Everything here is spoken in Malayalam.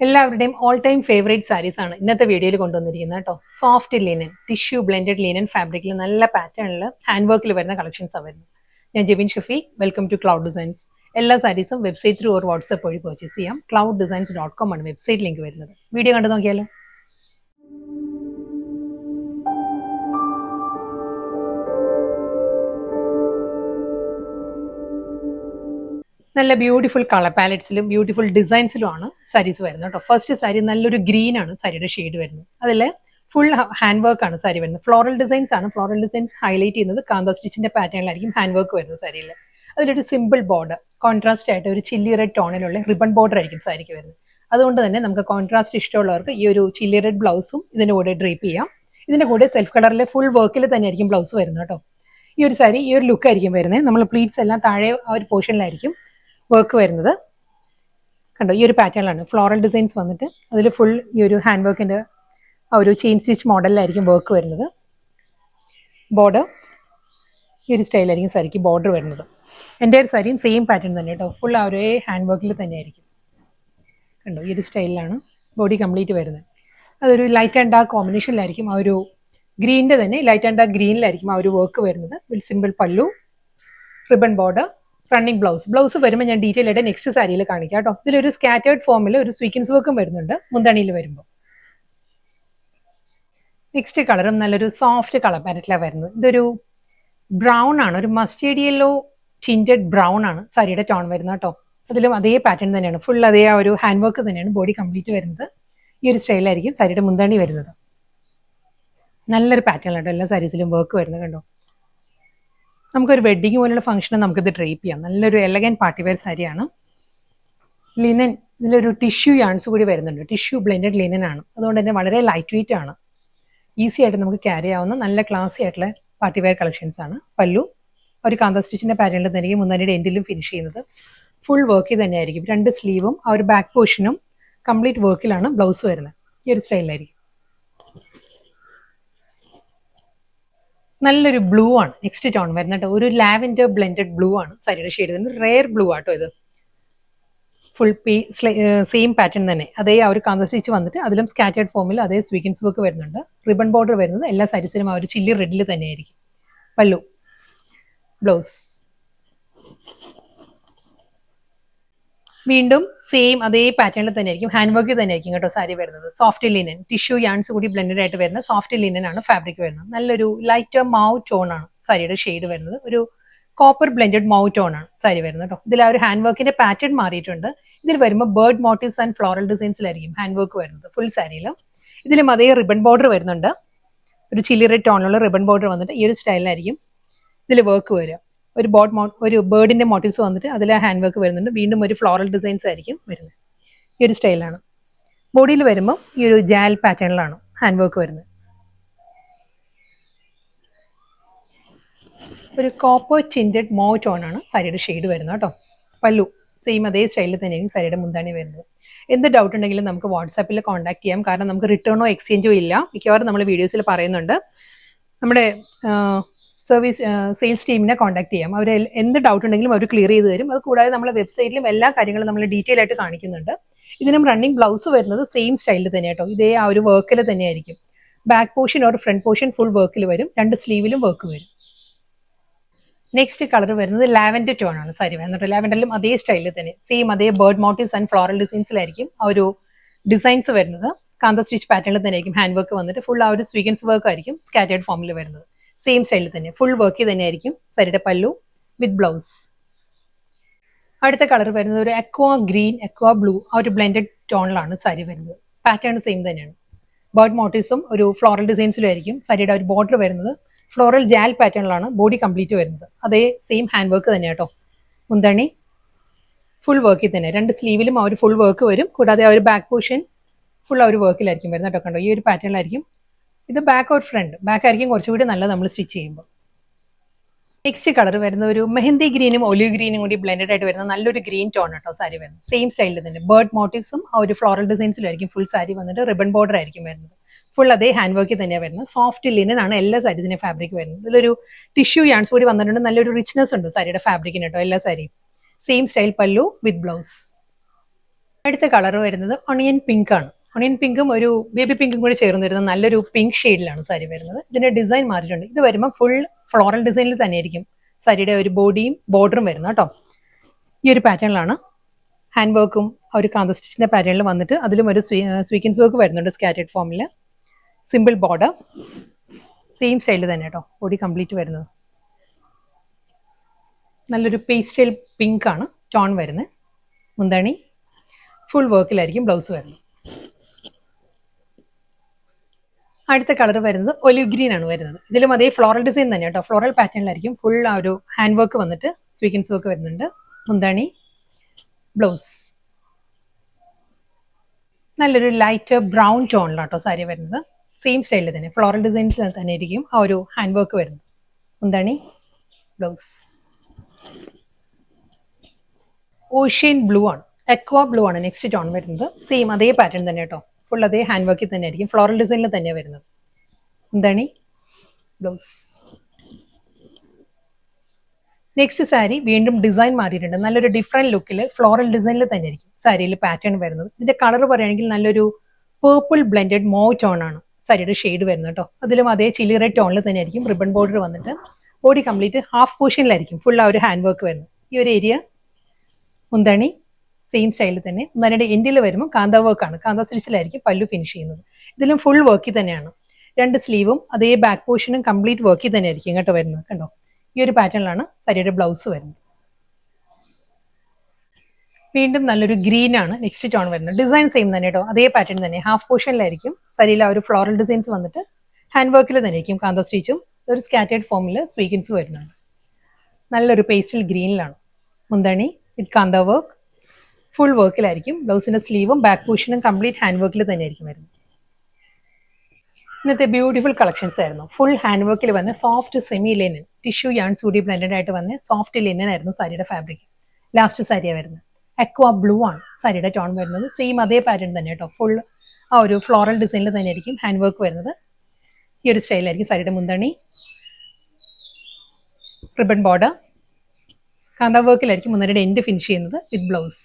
എല്ലാവരുടെയും ഓൾ ടൈം ഫേവറേറ്റ് സാരീസ് ആണ് ഇന്നത്തെ വീഡിയോയിൽ കൊണ്ടുവന്നിരിക്കുന്നത് കേട്ടോ. Soft linen, tissue blended linen ഫാബ്രിക്കിൽ നല്ല പാറ്റേണിൽ ഹാൻഡ് വർക്കിൽ വരുന്ന കളക്ഷൻസ് വരുന്നത്. ഞാൻ Jebin Shafi, welcome to cloud designs. എല്ലാ സാരീസും വെബ്സൈറ്റ് ത്രൂ ഒരു വാട്സ്ആപ്പ് വഴി പർച്ചേസ് ചെയ്യാം. clouddesigns.com ആണ് വെബ്സൈറ്റ് ലിങ്ക് വരുന്നത്. വീഡിയോ കണ്ടു നോക്കിയാലോ. നല്ല ബ്യൂട്ടിഫുൾ കളർ പാലറ്റ്സിലും ബ്യൂട്ടിഫുൾ ഡിസൈൻസിലുമാണ് സാരീസ് വരുന്നത് കേട്ടോ. ഫസ്റ്റ് സാരി നല്ലൊരു ഗ്രീൻ ആണ് സാരിയുടെ ഷെയ്ഡ് വരുന്നത്. അതിൽ ഫുൾ ഹാൻഡ് വർക്ക് ആണ് സാരി വരുന്നത്. ഫ്ലോറൽ ഡിസൈൻസ് ആണ്. ഫ്ലോറൽ ഡിസൈൻസ് ഹൈലൈറ്റ് ചെയ്യുന്നത് കാന്ത സ്റ്റിച്ചിന്റെ പാറ്റേണിലായിരിക്കും ഹാൻഡ് വർക്ക് വരുന്നത് സാരിയിൽ. അതിലൊരു സിമ്പിൾ ബോർഡർ, കോൺട്രാസ്റ്റ് ആയിട്ട് ഒരു ചില്ലി റെഡ് ടോണിലുള്ള റിബൺ ബോർഡർ ആയിരിക്കും സാരിക്ക് വരുന്നത്. അതുകൊണ്ട് തന്നെ നമുക്ക് കോൺട്രാസ്റ്റ് ഇഷ്ടമുള്ളവർക്ക് ഈ ഒരു ചില്ലി റെഡ് ബ്ലൗസും ഇതിന്റെ കൂടെ ഡ്രേപ്പ് ചെയ്യാം. ഇതിന്റെ കൂടെ സെൽഫ് കളറിലെ ഫുൾ വർക്കിൽ തന്നെ ആയിരിക്കും ബ്ലൗസ് വരുന്നത് കേട്ടോ. ഈ ഒരു സാരി ഈ ഒരു ലുക്ക് ആയിരിക്കും വരുന്നത്. നമ്മൾ പ്ലീറ്റ്സ് എല്ലാം താഴെ ആ ഒരു പോർഷനിലായിരിക്കും വർക്ക് വരുന്നത്. കണ്ടോ, ഈ ഒരു പാറ്റേണിലാണ് ഫ്ലോറൽ ഡിസൈൻസ് വന്നിട്ട് അതിൽ ഫുൾ ഈ ഒരു ഹാൻഡ് വർക്കിന്റെ ആ ഒരു ചെയിൻ സ്റ്റിച്ച് മോഡലിലായിരിക്കും വർക്ക് വരുന്നത്. ബോർഡർ ഈ ഒരു സ്റ്റൈലായിരിക്കും സാരിക്ക് ബോർഡർ വരുന്നത്. എൻ്റെ ഒരു സാരിയും സെയിം പാറ്റേൺ തന്നെ കേട്ടോ. ഫുൾ ആ ഒരേ ഹാൻഡ് വർക്കിൽ തന്നെ ആയിരിക്കും. കണ്ടോ, ഈ ഒരു സ്റ്റൈലിലാണ് ബോഡി കംപ്ലീറ്റ് വരുന്നത്. അതൊരു ലൈറ്റ് ആൻഡ് ഡാർക്ക് കോമ്പിനേഷനിലായിരിക്കും. ആ ഒരു ഗ്രീനിൻ്റെ തന്നെ ലൈറ്റ് ആൻഡ് ഡാർക്ക് ഗ്രീനിലായിരിക്കും ആ ഒരു വർക്ക് വരുന്നത്. വിത്ത് സിമ്പിൾ പല്ലു, റിബൺ ബോർഡർ, റണ്ണിങ് ബ്ലൗസ് വരുമ്പോൾ ഞാൻ ഡീറ്റെയിൽ ആയിട്ട് നെക്സ്റ്റ് സാരിയിൽ കാണിക്കാം കേട്ടോ. ഇതിലൊരു സ്കാറ്റേർഡ് ഫോമിൽ ഒരു സ്വീക്കൻസ് വർക്കും വരുന്നുണ്ട് മുന്താണിയിൽ വരുമ്പോൾ. നെക്സ്റ്റ് കളറും നല്ലൊരു സോഫ്റ്റ് കളർ പാലറ്റിലാണ് വരുന്നത്. ഇതൊരു ബ്രൗൺ ആണ്, ഒരു മസ്റ്റേർഡ് യെല്ലോ ടിൻറ്റഡ് ബ്രൗൺ ആണ് സാരിയുടെ ടോൺ വരുന്നത് കേട്ടോ. അതിലും അതേ പാറ്റേൺ തന്നെയാണ്, ഫുൾ അതേ ആ ഒരു ഹാൻഡ് വർക്ക് തന്നെയാണ് ബോഡി കംപ്ലീറ്റ് വരുന്നത്. ഈ ഒരു സ്റ്റൈലായിരിക്കും സാരിയുടെ മുന്താണി വരുന്നത്. നല്ലൊരു പാറ്റേൺ കേട്ടോ, എല്ലാ സാരീസിലും വർക്ക് വരുന്നത് കണ്ടോ. നമുക്കൊരു വെഡ്ഡിങ് പോലുള്ള ഫംഗ്ഷന് നമുക്കിത് ഡ്രേപ്പ് ചെയ്യാം. നല്ലൊരു എലഗൻ പാർട്ടി വെയർ സാരിയാണ്. ലിനൻ, ഇതിലൊരു ടിഷ്യൂ യാൺസ് കൂടി വരുന്നുണ്ട്. ടിഷ്യൂ ബ്ലെൻഡഡ് ലിനൻ ആണ്. അതുകൊണ്ട് തന്നെ വളരെ ലൈറ്റ് വെയിറ്റ് ആണ്. ഈസി ആയിട്ട് നമുക്ക് ക്യാരി ആവുന്ന നല്ല ക്ലാസി ആയിട്ടുള്ള പാർട്ടി വെയർ കളക്ഷൻസ് ആണ്. പല്ലു ഒരു കാന്ത സ്റ്റിച്ചിന്റെ പാറ്റേണിൽ തന്നെ മുന്നാടിയുടെ എൻഡിലും ഫിനിഷ് ചെയ്യുന്നത്. ഫുൾ വർക്കിൽ തന്നെയായിരിക്കും. രണ്ട് സ്ലീവും ആ ഒരു ബാക്ക് പോർഷനും കംപ്ലീറ്റ് വർക്കിലാണ് ബ്ലൗസ് വരുന്നത്. ഈ ഒരു സ്റ്റൈലിലായിരിക്കും. നല്ലൊരു ബ്ലൂ ആണ് നെക്സ്റ്റ് ടോൺ വരുന്നത്. ഒരു ലാവൻഡർ ബ്ലെൻഡഡ് ബ്ലൂ ആണ് സാരിയുടെ ഷെയ്ഡ് വരുന്നത്. റെയർ ബ്ലൂ ആട്ടോ ഇത്. ഫുൾ സെയിം പാറ്റേൺ തന്നെ. അതേ ആ ഒരു കാന്ത സ്റ്റിച്ച് വന്നിട്ട് അതിലും സ്കാറ്റേർഡ് ഫോമിൽ അതേ സ്വീക്കൻസ് വർക്ക് വരുന്നുണ്ട്. റിബൺ ബോർഡർ വരുന്നത് എല്ലാ സാരീസിലും ആ ഒരു ചില്ലി റെഡിൽ തന്നെയായിരിക്കും. പല്ലു, ബ്ലൗസ് വീണ്ടും സെയിം അതേ പാറ്റേണിൽ തന്നെ ആയിരിക്കും. ഹാൻഡ് വർക്ക് തന്നെ ആയിരിക്കും കേട്ടോ സാരി വരുന്നത്. സോഫ്റ്റ് ലിനൻ, ടിഷ്യൂ യാൺസ് കൂടി ബ്ലെൻഡഡ് ആയിട്ട് വരുന്ന സോഫ്റ്റ് ലിനൻ ആണ് ഫാബ്രിക് വരുന്നത്. നല്ലൊരു ലൈറ്റ് മൗ ടോൺ ആണ് സാരിയുടെ ഷെയ്ഡ് വരുന്നത്. ഒരു കോപ്പർ ബ്ലെൻഡഡ് മൗ ടോൺ ആണ് സാരി വരുന്നത് കേട്ടോ. ഇതിൽ ആ ഒരു ഹാൻഡ് വർക്കിന്റെ പാറ്റേൺ മാറിയിട്ടുണ്ട്. ഇതിൽ വരുമ്പോൾ ബേർഡ് മോട്ടീവ്സ് ആൻഡ് ഫ്ലോറൽ ഡിസൈൻസിലായിരിക്കും ഹാൻഡ് വർക്ക് വരുന്നത് ഫുൾ സാരിയിലും. ഇതിലും അതേ റിബൺ ബോർഡർ വരുന്നുണ്ട്. ഒരു ചില്ലി റെഡ് ടോണിലുള്ള റിബൺ ബോർഡർ വന്നിട്ട് ഈ ഒരു സ്റ്റൈലിലായിരിക്കും ഇതിൽ വർക്ക് വരിക. ഒരു ബേർഡിന്റെ മോട്ടീവ്സ് വന്നിട്ട് അതിൽ ഹാൻഡ് വർക്ക് വരുന്നുണ്ട്. വീണ്ടും ഒരു ഫ്ലോറൽ ഡിസൈൻസ് ആയിരിക്കും വരുന്നത്. ഈ ഒരു സ്റ്റൈലാണ്. ബോഡിയിൽ വരുമ്പോൾ ഈ ഒരു ജാൽ പാറ്റേണിലാണ് ഹാൻഡ് വർക്ക് വരുന്നത്. ഒരു കോപ്പർ ടിൻറ്റഡ് മോ ടോൺ ആണ് സാരിയുടെ ഷെയ്ഡ് വരുന്നത് കേട്ടോ. പല്ലു സെയിം അതേ സ്റ്റൈലിൽ തന്നെയായിരിക്കും സാരിയുടെ മുന്താണി വരുന്നത്. എന്ത് ഡൗട്ട് ഉണ്ടെങ്കിലും നമുക്ക് വാട്സാപ്പിൽ കോൺടാക്ട് ചെയ്യാം. കാരണം നമുക്ക് റിട്ടേണോ എക്സ്ചേഞ്ചോ ഇല്ല. മിക്കവാറും നമ്മൾ വീഡിയോസിൽ പറയുന്നുണ്ട്. നമ്മുടെ സെയിൽസ് ടീമിനെ കോൺടാക്ട് ചെയ്യാം. അവർ എന്ത് ഡൗട്ട് ഉണ്ടെങ്കിലും അവർ ക്ലിയർ ചെയ്ത് തരും. അത് കൂടാതെ നമ്മളെ വെബ്സൈറ്റിലും എല്ലാ കാര്യങ്ങളും നമ്മൾ ഡീറ്റെയിൽ ആയിട്ട് കാണിക്കുന്നുണ്ട്. ഇതിനും റണ്ണിങ് ബ്ലൗസ് വരുന്നത് സെയിം സ്റ്റൈലിൽ തന്നെ കേട്ടോ. ഇതേ ആ ഒരു വർക്കിൽ തന്നെയായിരിക്കും. ബാക്ക് പോർഷൻ ഒരു ഫ്രണ്ട് പോർഷൻ ഫുൾ വർക്കിൽ വരും. രണ്ട് സ്ലീവിലും വർക്ക് വരും. നെക്സ്റ്റ് കളർ വരുന്നത് ലാവൻഡർ ടോൺ ആണ് സാരി വരുന്നത്. ലാവൻഡറിലും അതേ സ്റ്റൈലിൽ തന്നെ സെയിം അതേ ബേർഡ് മോട്ടീവ്സ് ആൻഡ് ഫ്ലോറൽ ഡിസൈൻസിലായിരിക്കും ആ ഒരു ഡിസൈൻസ് വരുന്നത്. കാന്ത സ്റ്റിച്ച് പാറ്റേണിൽ തന്നെ ആയിരിക്കും ഹാൻഡ് വർക്ക് വന്നിട്ട് ഫുൾ ആ ഒരു സ്വീക്കൻസ് വർക്ക് ആയിരിക്കും സ്കാറ്റേർഡ് ഫോമിൽ വരുന്നത്. സെയിം സ്റ്റൈലിൽ തന്നെ ഫുൾ വർക്ക് തന്നെയായിരിക്കും സാരിയുടെ പല്ലു വിത്ത് ബ്ലൗസ്. അടുത്ത കളർ വരുന്നത് ഒരു അക്വാ ഗ്രീൻ, അക്വാ ബ്ലൂ ആ ഒരു ബ്ലെൻഡഡ് ടോണിലാണ് സാരി വരുന്നത്. പാറ്റേൺ സെയിം തന്നെയാണ്. ബേർഡ് മോട്ടീവ്സും ഒരു ഫ്ലോറൽ ഡിസൈൻസിലും ആയിരിക്കും സാരിയുടെ ഒരു ബോർഡർ വരുന്നത്. ഫ്ലോറൽ ജാൽ പാറ്റേണിലാണ് ബോഡി കംപ്ലീറ്റ് വരുന്നത്. അതേ സെയിം ഹാൻഡ് വർക്ക് തന്നെ കേട്ടോ. മുന്താണി ഫുൾ വർക്കിൽ തന്നെ. രണ്ട് സ്ലീവിലും ആ ഒരു ഫുൾ വർക്ക് വരും. കൂടാതെ ആ ഒരു ബാക്ക് പോർഷൻ ഫുൾ ആ ഒരു വർക്കിലായിരിക്കും വരുന്നത് കേട്ടോ. കണ്ടോ, ഈ ഒരു പാറ്റേണിലായിരിക്കും. ഇത് ബാക്ക് ഓർ ഫ്രണ്ട്, ബാക്ക് ആയിരിക്കും കുറച്ചുകൂടി നല്ലത് നമ്മൾ സ്റ്റിച്ച് ചെയ്യുമ്പോൾ. നെക്സ്റ്റ് കളർ വരുന്ന ഒരു മെഹന്തി ഗ്രീനും ഒലിവ് ഗ്രീനും കൂടി ബ്ലെൻഡഡ് ആയിട്ട് വരുന്ന നല്ലൊരു ഗ്രീൻ ടോൺ കേട്ടോ സാരി വരുന്നത്. സെയിം സ്റ്റൈലിൽ തന്നെ ബേർഡ് മോട്ടീവ്സും ആ ഒരു ഫ്ലോറൽ ഡിസൈൻസിലായിരിക്കും ഫുൾ സാരി വന്നിട്ട്. റിബൺ ബോർഡർ ആയിരിക്കും വരുന്നത്. ഫുൾ അതേ ഹാൻഡ് വർക്കിൽ തന്നെയാണ് വരുന്നത്. സോഫ്റ്റ് ലിനൻ ആണ് എല്ലാ സാരീസിന്റെ ഫാബ്രിക് വരുന്നത്. ഇതിലൊരു ടിഷ്യൂ യാൺസ് കൂടി വന്നിട്ടുണ്ട്. നല്ലൊരു റിച്ച്നെസ് ഉണ്ട് സാരിയുടെ ഫാബ്രിക്കിന് കേട്ടോ എല്ലാ സാരിയും. സെയിം സ്റ്റൈൽ പല്ലു വിത്ത് ബ്ലൗസ്. അടുത്ത കളർ വരുന്നത് ഒണിയൻ പിങ്ക് ആണ്. ഒണിയൻ പിങ്കും ഒരു ബേബി പിങ്കും കൂടി ചേർന്ന് വരുന്ന നല്ലൊരു പിങ്ക് ഷെയ്ഡിലാണ് സാരി വരുന്നത്. ഇതിന്റെ ഡിസൈൻ മാറിയിട്ടുണ്ട്. ഇത് വരുമ്പോൾ ഫുൾ ഫ്ലോറൽ ഡിസൈനിൽ തന്നെയായിരിക്കും സാരിയുടെ ഒരു ബോഡിയും ബോർഡറും വരുന്നത് കേട്ടോ. ഈ ഒരു പാറ്റേണിലാണ് ഹാൻഡ് വർക്കും ഒരു കാന്ത സ്റ്റിച്ചിന്റെ പാറ്റേണിൽ വന്നിട്ട് അതിലും ഒരു സ്വീക്കൻസ് വർക്ക് വരുന്നുണ്ട് സ്കാറ്റേഡ് ഫോമിൽ. സിമ്പിൾ ബോർഡർ, സെയിം സ്റ്റൈലിൽ തന്നെ കേട്ടോ ബോഡി കംപ്ലീറ്റ് വരുന്നത്. നല്ലൊരു പേസ്റ്റൽ പിങ്ക് ആണ് ടോൺ വരുന്നത്. മുന്താണി ഫുൾ വർക്കിലായിരിക്കും ബ്ലൗസ് വരുന്നത്. അടുത്ത കളർ വരുന്നത് ഒലിവ് ഗ്രീൻ ആണ് വരുന്നത്. ഇതിലും അതേ ഫ്ലോറൽ ഡിസൈൻ തന്നെ കേട്ടോ, ഫ്ലോറൽ പാറ്റേണിലായിരിക്കും ഫുൾ ആ ഒരു ഹാൻഡ് വർക്ക് വന്നിട്ട് സ്വീക്കൻസ് വർക്ക് വരുന്നുണ്ട്. മുന്താണി, ബ്ലൗസ് നല്ലൊരു ലൈറ്റ് ബ്രൗൺ ടോണിലാട്ടോ സാരി വരുന്നത്. സെയിം സ്റ്റൈലിൽ തന്നെ ഫ്ലോറൽ ഡിസൈൻസ് തന്നെ ആയിരിക്കും ആ ഒരു ഹാൻഡ് വർക്ക് വരുന്നത്. മുന്താണി, ബ്ലൗസ് ഓഷ്യൻ ബ്ലൂ ആണ്, എക്വാ ബ്ലൂ ആണ് നെക്സ്റ്റ് ടോൺ വരുന്നത്. സെയിം അതേ പാറ്റേൺ തന്നെ കേട്ടോ, ഫുൾ അതേ ഹാൻഡ് വർക്കിൽ തന്നെ ആയിരിക്കും ഫ്ലോറൽ ഡിസൈനിൽ തന്നെയാണ് വരുന്നത്. മുന്താണി, ബ്ലൗസ്. നെക്സ്റ്റ് സാരി വീണ്ടും ഡിസൈൻ മാറിയിട്ടുണ്ട്. നല്ലൊരു ഡിഫറെന്റ് ലുക്കിൽ ഫ്ലോറൽ ഡിസൈനിൽ തന്നെ ആയിരിക്കും സാരിയിൽ പാറ്റേൺ വരുന്നത്. ഇതിന്റെ കളർ പറയുകയാണെങ്കിൽ നല്ലൊരു പേർപ്പിൾ ബ്ലെൻഡഡ് മോവ് ടോൺ ആണ് സാരിയുടെ ഷെയ്ഡ് വരുന്നത് കേട്ടോ. അതിലും അതേ ചില്ലി റെഡ് ടോണിൽ തന്നെ ആയിരിക്കും റിബൺ ബോർഡർ വന്നിട്ട് ബോഡി കംപ്ലീറ്റ് ഹാഫ് പോർഷനിലായിരിക്കും ഫുൾ ആ ഒരു ഹാൻഡ് വർക്ക് വരുന്നത്. ഈ ഒരു ഏരിയ മുന്താണി സെയിം സ്റ്റൈലിൽ തന്നെ. മുന്താണിയുടെ എൻഡിൽ വരുമ്പോൾ കാന്ത വർക്കാണ്, കാന്ത സ്റ്റിച്ചിലായിരിക്കും പല്ലു ഫിനിഷ് ചെയ്യുന്നത്. ഇതിലും ഫുൾ വർക്കിൽ തന്നെയാണ്. രണ്ട് സ്ലീവും അതേ ബാക്ക് പോർഷനും കംപ്ലീറ്റ് വർക്കിൽ തന്നെ ആയിരിക്കും കേട്ടോ വരുന്നത്. കണ്ടോ, ഈ ഒരു പാറ്റേണിലാണ് സാരിയുടെ ബ്ലൗസ് വരുന്നത്. വീണ്ടും നല്ലൊരു ഗ്രീൻ ആണ് നെക്സ്റ്റ് ടോൺ വരുന്നത്. ഡിസൈൻ സെയിം തന്നെ കേട്ടോ, അതേ പാറ്റേൺ തന്നെ. ഹാഫ് പോർഷനിലായിരിക്കും സാരിയിൽ ആ ഒരു ഫ്ലോറൽ ഡിസൈൻസ് വന്നിട്ട് ഹാൻഡ് വർക്കിൽ തന്നെ ആയിരിക്കും കാന്ത സ്റ്റിച്ചും ഒരു സ്കാറ്റേഡ് ഫോമിൽ സ്വീക്കൻസ് വരുന്നുണ്ട്. നല്ലൊരു പേസ്റ്റൽ ഗ്രീനിലാണ്. മുന്താണി വിത്ത് കാന്ത വർക്ക് ഫുൾ വർക്കിലായിരിക്കും. ബ്ലൗസിന്റെ സ്ലീവും ബാക്ക് പോർഷനും കംപ്ലീറ്റ് ഹാൻഡ് വർക്കിൽ തന്നെ ആയിരിക്കും വരുന്നത്. ഇന്നത്തെ ബ്യൂട്ടിഫുൾ കളക്ഷൻസ് ആയിരുന്നു. ഫുൾ ഹാൻഡ് വർക്കിൽ വന്ന soft semi linen tissue yarn സൂടി ബ്ലെൻഡഡ് ആയിട്ട് വന്ന സോഫ്റ്റ് ലിനൻ ആയിരുന്നു സാരിയുടെ ഫാബ്രിക്. ലാസ്റ്റ് സാരിയാണ് വരുന്നത്. അക്വാ ബ്ലൂ ആണ് സാരിയുടെ ടോൺ വരുന്നത്. സെയിം അതേ പാറ്റേൺ തന്നെ കേട്ടോ, ഫുൾ ആ ഒരു ഫ്ലോറൽ ഡിസൈനിൽ തന്നെ ആയിരിക്കും ഹാൻഡ് വർക്ക് വരുന്നത്. ഈ ഒരു സ്റ്റൈലായിരിക്കും സാരിയുടെ മുന്താണി. റിബൺ ബോർഡർ കാന്ത വർക്കിലായിരിക്കും മുന്താണിയുടെ എൻഡ് ഫിനിഷ് ചെയ്യുന്നത് വിത്ത് ബ്ലൗസ്.